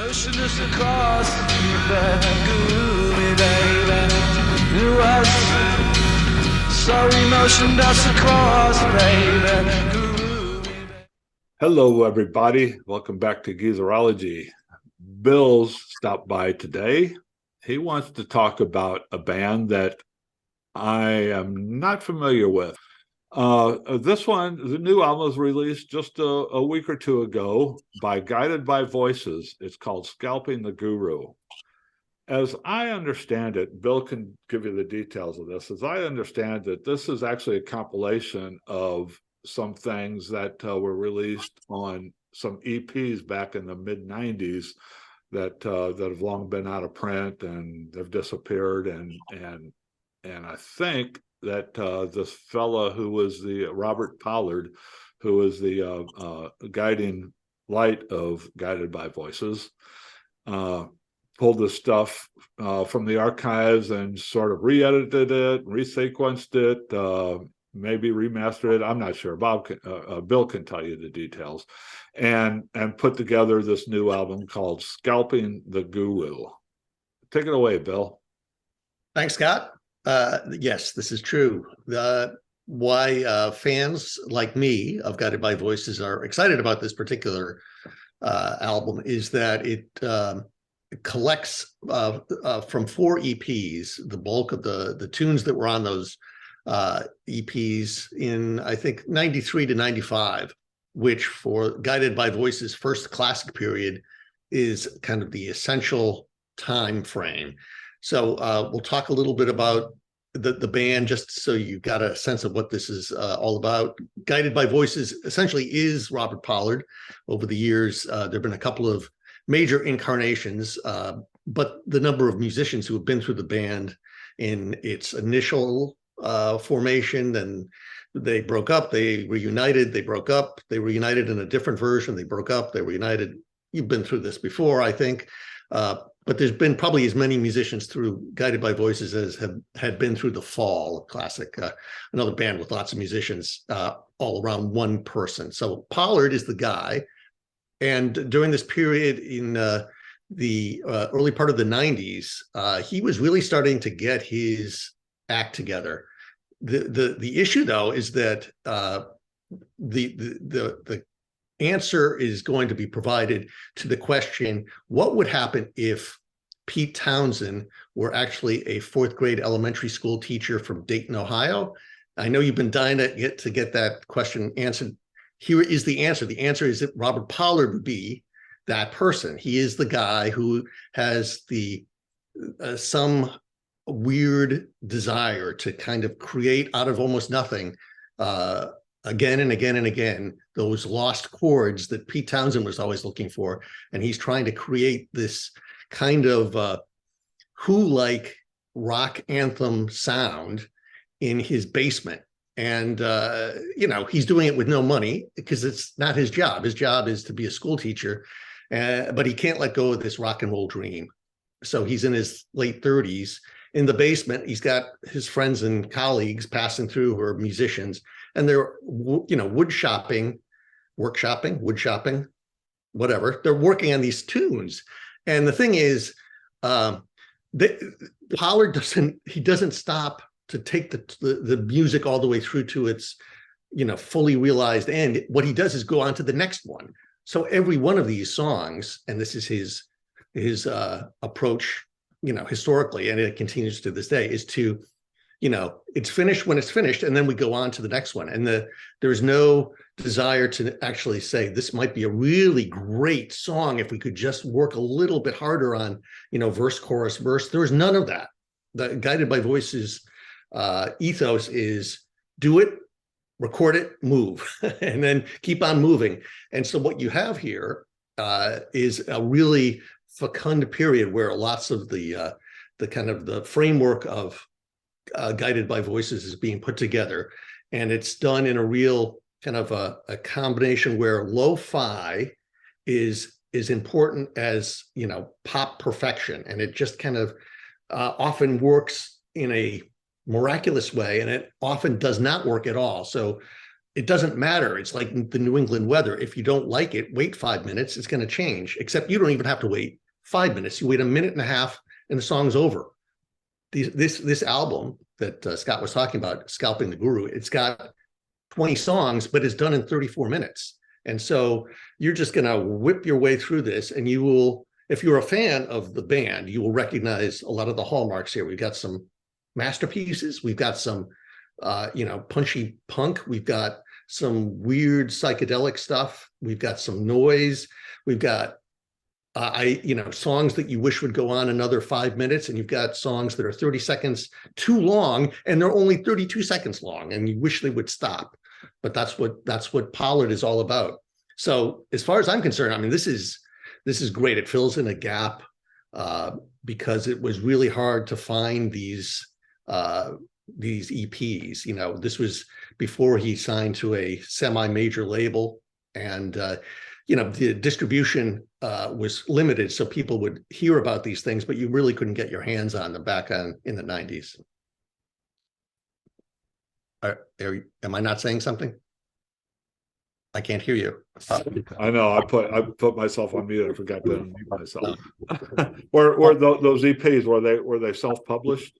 Motionless across the gloomy, baby. It was so emotionless across, baby. Gloomy, baby. Hello, everybody. Welcome back to Geezerology. Bill's stopped by today. He wants to talk about a band that I am not familiar with. This one, the new album was released just a week or two ago by Guided by Voices. It's called Scalping the Guru. As I understand it, Bill can give you the details of this. As I understand it, this is actually a compilation of some things that were released on some EPs back in the mid-90s that have long been out of print and have disappeared. And I think that this fella who was the Robert Pollard, who was the guiding light of Guided by Voices, pulled this stuff from the archives and sort of re-edited it, resequenced it, maybe remastered it. I'm not sure. Bill can tell you the details, and put together this new album called Scalping the Guru. Take it away, Bill. Thanks, Scott. Yes, this is true. Why fans like me of Guided by Voices are excited about this particular album is that it collects from 4 EPs, the bulk of the tunes that were on those EPs in, I think, 93 to 95, which for Guided by Voices' first classic period is kind of the essential time frame. So we'll talk a little bit about the band, just so you got a sense of what this is all about. Guided by Voices essentially is Robert Pollard. Over the years, there have been a couple of major incarnations, but the number of musicians who have been through the band in its initial formation, then they broke up, they reunited, they broke up, they reunited in a different version, they broke up, they reunited. You've been through this before, I think. But there's been probably as many musicians through Guided by Voices as had been through The Fall, classic, another band with lots of musicians all around one person. So Pollard is the guy. And during this period in the early part of the 90s, he was really starting to get his act together. The issue, though, is that the answer is going to be provided to the question, what would happen if Pete Townsend were actually a 4th grade elementary school teacher from Dayton, Ohio? I know you've been dying to get that question answered. Here is the answer. The answer is that Robert Pollard would be that person. He is the guy who has the some weird desire to kind of create out of almost nothing, again and again and again, those lost chords that Pete Townsend was always looking for. And he's trying to create this kind of Who-like rock anthem sound in his basement. And, he's doing it with no money because it's not his job. His job is to be a school teacher, but he can't let go of this rock and roll dream. So he's in his late 30s in the basement. He's got his friends and colleagues passing through who are musicians, and they're, workshopping, whatever. They're working on these tunes. And the thing is, Pollard doesn't stop to take the music all the way through to its, fully realized end. What he does is go on to the next one. So every one of these songs, and this is his approach, historically, and it continues to this day, is to, it's finished when it's finished, and then we go on to the next one. And there's no desire to actually say, this might be a really great song if we could just work a little bit harder on, verse, chorus, verse. There was none of that. The Guided by Voices ethos is do it, record it, move, and then keep on moving. And so what you have here is a really fecund period where lots of the kind of the framework of Guided by Voices is being put together, and it's done in a real kind of a combination where lo-fi is important as pop perfection, and it just kind of often works in a miraculous way, and it often does not work at all. So it doesn't matter. It's like the New England weather. If you don't like it, wait 5 minutes. It's going to change. Except you don't even have to wait 5 minutes. You wait a minute and a half, and the song's over. This album that Scott was talking about, Scalping the Guru, it's got 20 songs, but it's done in 34 minutes. And so you're just going to whip your way through this, and you will, if you're a fan of the band, you will recognize a lot of the hallmarks here. We've got some masterpieces. We've got some, punchy punk. We've got some weird psychedelic stuff. We've got some noise. We've got, songs that you wish would go on another 5 minutes, and you've got songs that are 30 seconds too long, and they're only 32 seconds long, and you wish they would stop. But that's what Pollard is all about. So as far as I'm concerned, I mean, this is great. It fills in a gap because it was really hard to find these EPs. This was before he signed to a semi-major label, and the distribution was limited, so people would hear about these things, but you really couldn't get your hands on them back in the 90s. Am I not saying something? I can't hear you. I know. I put myself on mute. I forgot to unmute myself. Were those EPs, were they self-published?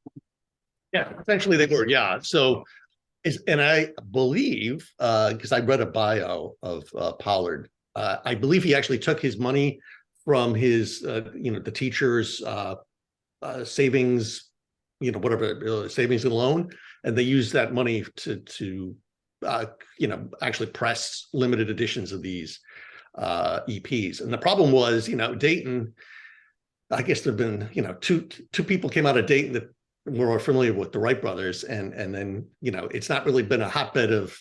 Yeah, essentially they were. Yeah. So, and I believe, because I read a bio of Pollard, I believe he actually took his money from his, the teacher's savings, savings and loan, and they used that money to actually press limited editions of these EPs. And the problem was, Dayton, I guess there've been, two people came out of Dayton that were familiar with the Wright brothers, and then, it's not really been a hotbed of,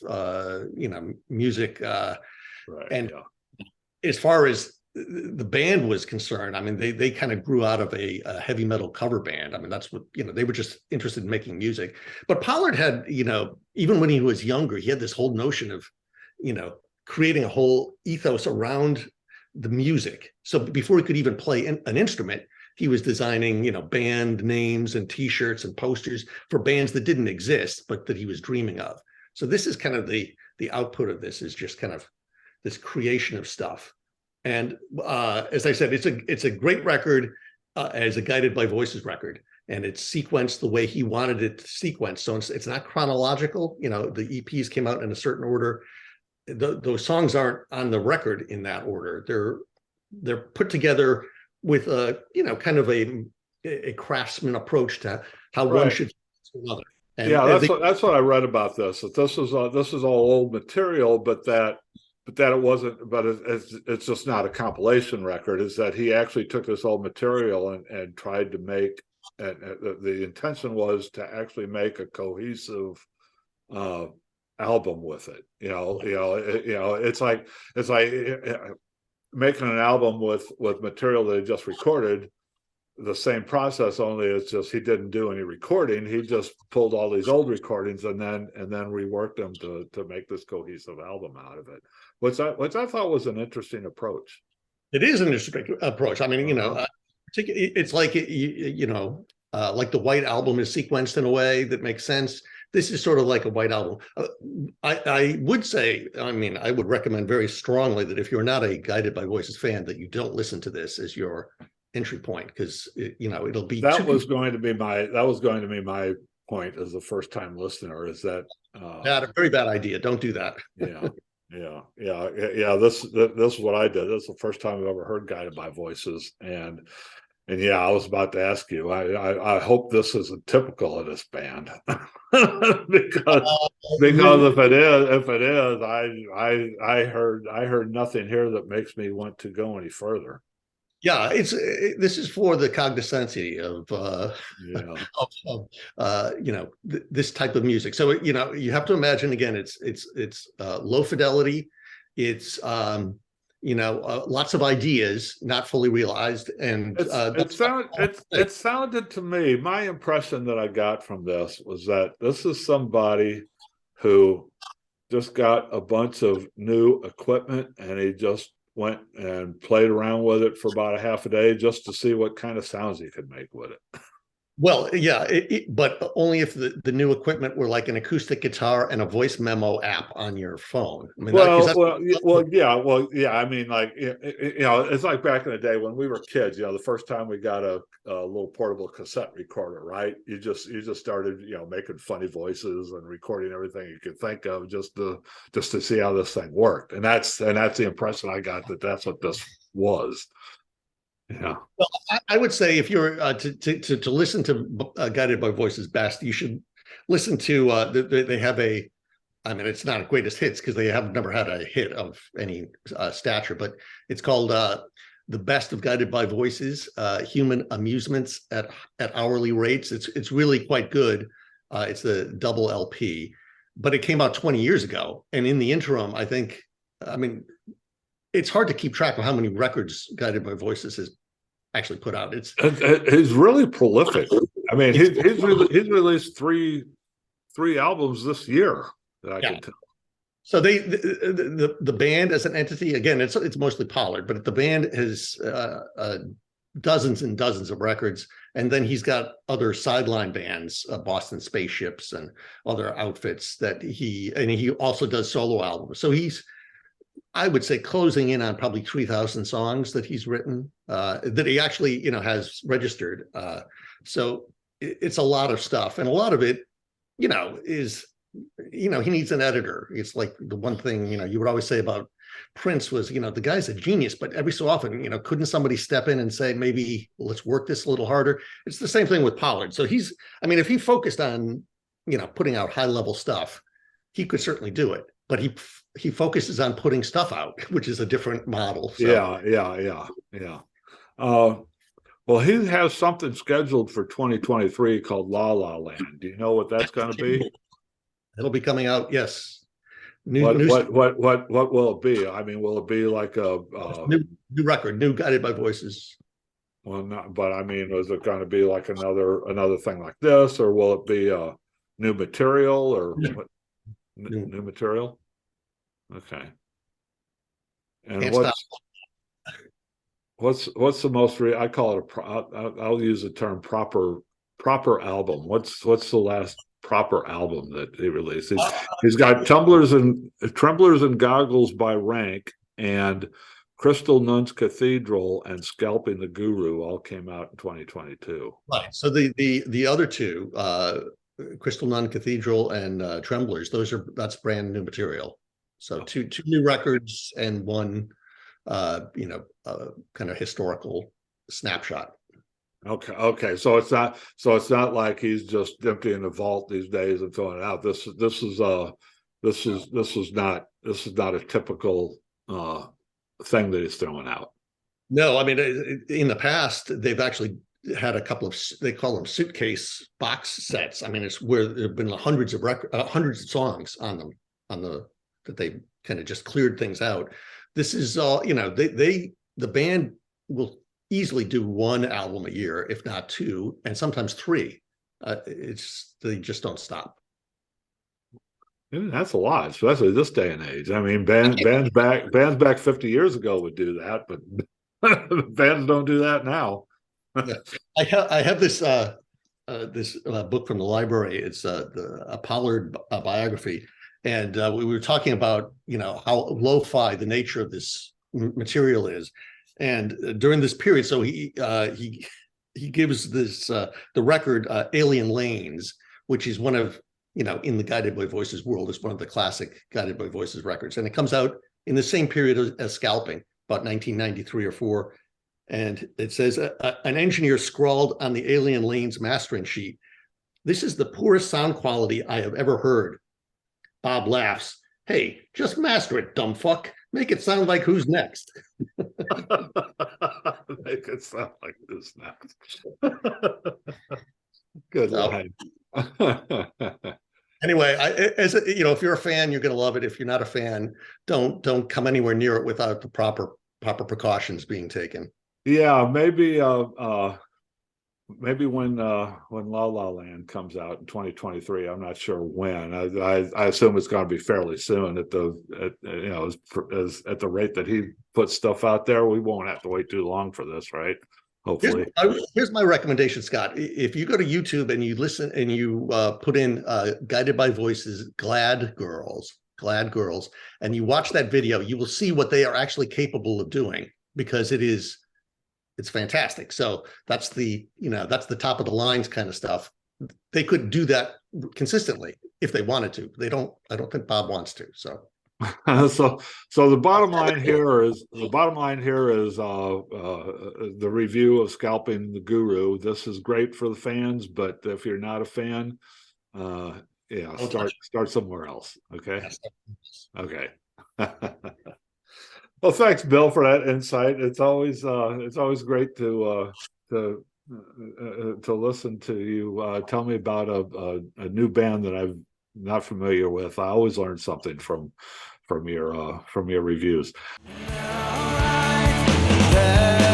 music. Right, and as far as the band was concerned, I mean, they kind of grew out of a heavy metal cover band. I mean, that's what, they were just interested in making music. But Pollard had, even when he was younger, he had this whole notion of, creating a whole ethos around the music. So before he could even play an instrument, he was designing, band names and T-shirts and posters for bands that didn't exist, but that he was dreaming of. So this is kind of the output of this, is just kind of this creation of stuff. And as I said, it's a great record as a Guided by Voices record, and it's sequenced the way he wanted it to sequence. So it's not chronological. The EPs came out in a certain order. Those songs aren't on the record in that order. They're put together with a kind of a craftsman approach to how one should to another. And yeah, that's what I read about this. That this is all old material, but that it wasn't. But it's just not a compilation record. Is that he actually took this old material and tried to make. And the intention was to actually make a cohesive album with it. It's like making an album with material that he just recorded. The same process, only it's just he didn't do any recording. He just pulled all these old recordings and then reworked them to make this cohesive album out of it, which I thought was an interesting approach. It is an interesting approach. I mean, it's like like the White Album is sequenced in a way that makes sense. This is sort of like a White Album. I would say, I mean, I would recommend very strongly that if you're not a Guided by Voices fan, that you don't listen to this as your entry point, because it'll be that was going to be my point as a first time listener, is that a very bad idea. Don't do that. This is what I did. This is the first time I've ever heard Guided by Voices, and yeah, I was about to ask you. I hope this isn't typical of this band, because if it is, I heard nothing here that makes me want to go any further. Yeah, this is for the cognoscency of this type of music. So you have to imagine, again, it's low fidelity, it's lots of ideas not fully realized, and it sounded to me, my impression that I got from this was that this is somebody who just got a bunch of new equipment and he just went and played around with it for about a half a day just to see what kind of sounds he could make with it. Well, yeah, but only if the new equipment were like an acoustic guitar and a voice memo app on your phone. I mean, Yeah. I mean, like, it's like back in the day when we were kids. The first time we got a little portable cassette recorder, right? You just started, making funny voices and recording everything you could think of just to see how this thing worked. And that's the impression I got, that's what this was. Yeah. Well, I would say if you're to listen to Guided by Voices best, you should listen to. They have a. I mean, it's not a greatest hits because they have never had a hit of any stature, but it's called "The Best of Guided by Voices: Human Amusements at Hourly Rates." It's really quite good. It's a double LP, but it came out 20 years ago, and in the interim, I mean, it's hard to keep track of how many records Guided by Voices has actually put out. He's really prolific. I mean, he's released three albums this year that I can tell. So the band as an entity, again, it's mostly Pollard, but the band has dozens and dozens of records, and then he's got other sideline bands, Boston Spaceships and other outfits that he also does solo albums. So I would say closing in on probably 3,000 songs that he's written, that he actually, has registered. So it's a lot of stuff. And a lot of it, is, he needs an editor. It's like the one thing, you would always say about Prince was, the guy's a genius, but every so often, couldn't somebody step in and say, maybe let's work this a little harder? It's the same thing with Pollard. So if he focused on, putting out high level stuff, he could certainly do it. But he focuses on putting stuff out, which is a different model. So. Yeah. Well, he has something scheduled for 2023 called La La Land. Do you know what that's going to be? It'll be coming out. Yes. What will it be? I mean, will it be like a new record, new Guided by Voices? Well, not. But I mean, is it going to be like another thing like this, or will it be new material or what? New material? Okay. And what's the most I call it I'll use the term proper album. What's the last proper album that he released? He's got Tremblers and Goggles by Rank and Crystal Nuns Cathedral and Scalping the Guru all came out in 2022. Right. So the other two, Crystal Nun Cathedral and Tremblers, that's brand new material. So two new records and one kind of historical snapshot. Okay. So it's not like he's just emptying the vault these days and throwing it out. This is not a typical thing that he's throwing out. No, I mean, in the past they've actually had a couple of, they call them suitcase box sets. I mean, it's where there have been hundreds of songs on them that they kind of just cleared things out. This is all, the band will easily do one album a year, if not two, and sometimes three. They just don't stop. That's a lot, especially this day and age. I mean, bands back 50 years ago would do that, but bands don't do that now. Yeah. I have this book from the library. It's a Pollard biography, and we were talking about how lo-fi the nature of this material is, and during this period, so he gives this the record Alien Lanes, which is one of in the Guided by Voices world, is one of the classic Guided by Voices records, and it comes out in the same period as Scalping, about 1993 or 4. And it says, an engineer scrawled on the Alien Lanes mastering sheet, "This is the poorest sound quality I have ever heard." Bob laughs. "Hey, just master it, dumb fuck. Make it sound like Who's Next." Make it sound like Who's Next. Good line. Anyway, if you're a fan, you're going to love it. If you're not a fan, don't come anywhere near it without the proper precautions being taken. Yeah, maybe when La La Land comes out in 2023. I'm not sure when. I assume it's going to be fairly soon. At the rate that he puts stuff out there, we won't have to wait too long for this, right? hopefully. Here's my recommendation, Scott. If you go to YouTube and you listen and you put in Guided by Voices, Glad Girls, and you watch that video, you will see what they are actually capable of doing, because it's fantastic. So that's the top of the lines kind of stuff. They could do that consistently if they wanted to. I don't think Bob wants to. So so the bottom line here is the review of Scalping the Guru. This is great for the fans, but if you're not a fan, start somewhere else. Okay. Okay. Well, thanks, Bill, for that insight. It's always great to listen to you tell me about a new band that I'm not familiar with. I always learn something from your reviews. Yeah.